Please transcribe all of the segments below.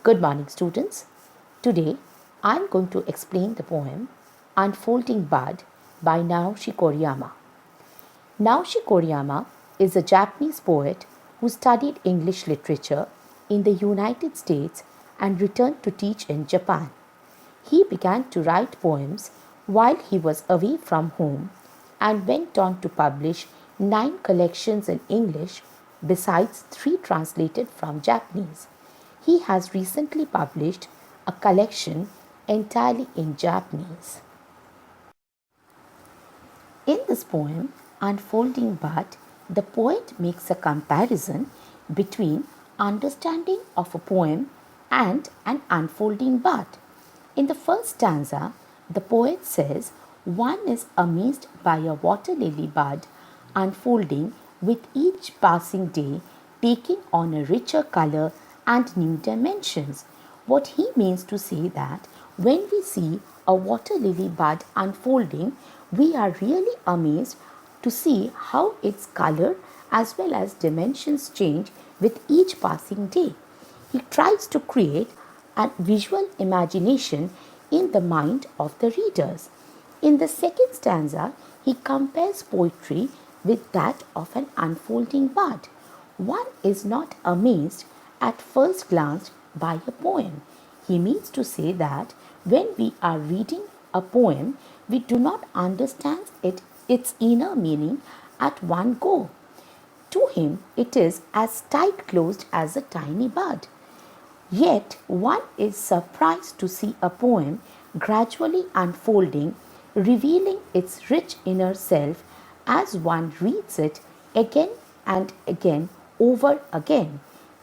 Good morning, students. Today, I am going to explain the poem Unfolding Bud by Naoshi Koriyama. Naoshi Koriyama is a Japanese poet who studied English literature in the United States and returned to teach in Japan. He began to write poems while he was away from home and went on to publish 9 collections in English besides 3 translated from Japanese. He has recently published a collection entirely in Japanese. In this poem, Unfolding Bud, the poet makes a comparison between understanding of a poem and an unfolding bud. In the first stanza, the poet says, one is amazed by a water lily bud unfolding with each passing day, taking on a richer color and new dimensions. What he means to say that when we see a water lily bud unfolding, we are really amazed to see how its color as well as dimensions change with each passing day. He tries to create a visual imagination in the mind of the readers. In the second stanza, he compares poetry with that of an unfolding bud. One is not amazed at first glance by a poem. He means to say that when we are reading a poem, we do not understand its inner meaning at one go. To him, it is as tight-closed as a tiny bud. Yet, one is surprised to see a poem gradually unfolding, revealing its rich inner self as one reads it again and again over again.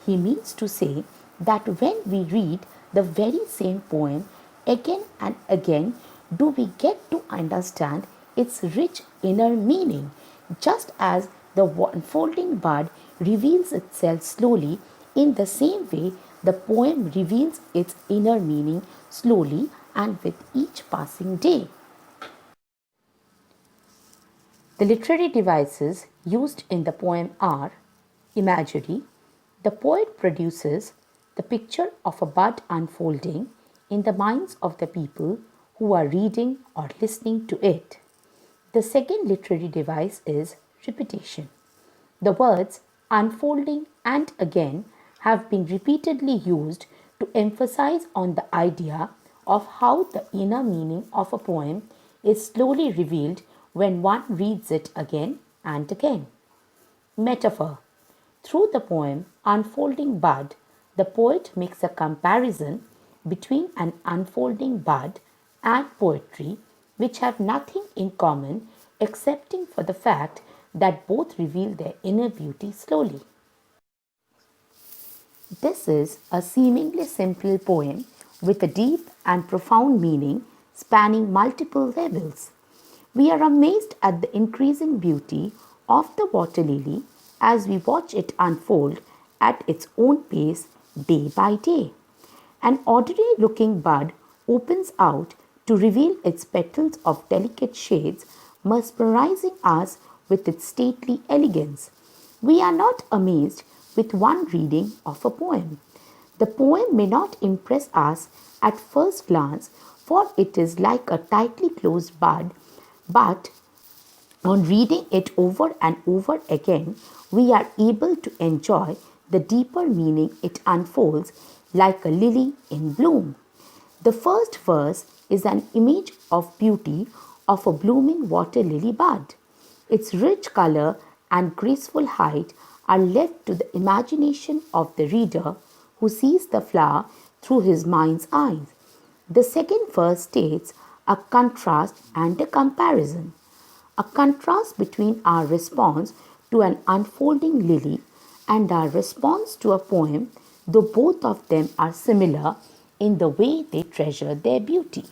He means to say that when we read the very same poem again and again, do we get to understand its rich inner meaning, just as the unfolding bud reveals itself slowly. In the same way, the poem reveals its inner meaning slowly and with each passing day. The literary devices used in the poem are imagery. The poet produces the picture of a bud unfolding in the minds of the people who are reading or listening to it. The second literary device is repetition. The words unfolding and again have been repeatedly used to emphasize on the idea of how the inner meaning of a poem is slowly revealed when one reads it again and again. Metaphor. Through the poem Unfolding Bud, the poet makes a comparison between an unfolding bud and poetry, which have nothing in common excepting for the fact that both reveal their inner beauty slowly. This is a seemingly simple poem with a deep and profound meaning spanning multiple levels. We are amazed at the increasing beauty of the water lily as we watch it unfold at its own pace day by day. An ordinary looking bud opens out to reveal its petals of delicate shades, mesmerizing us with its stately elegance. We are not amazed with one reading of a poem. The poem may not impress us at first glance, for it is like a tightly closed bud, but on reading it over and over again, we are able to enjoy the deeper meaning it unfolds like a lily in bloom. The first verse is an image of beauty of a blooming water lily bud. Its rich color and graceful height are left to the imagination of the reader who sees the flower through his mind's eyes. The second verse states a contrast and a comparison. A contrast between our response to an unfolding lily and our response to a poem, though both of them are similar in the way they treasure their beauty.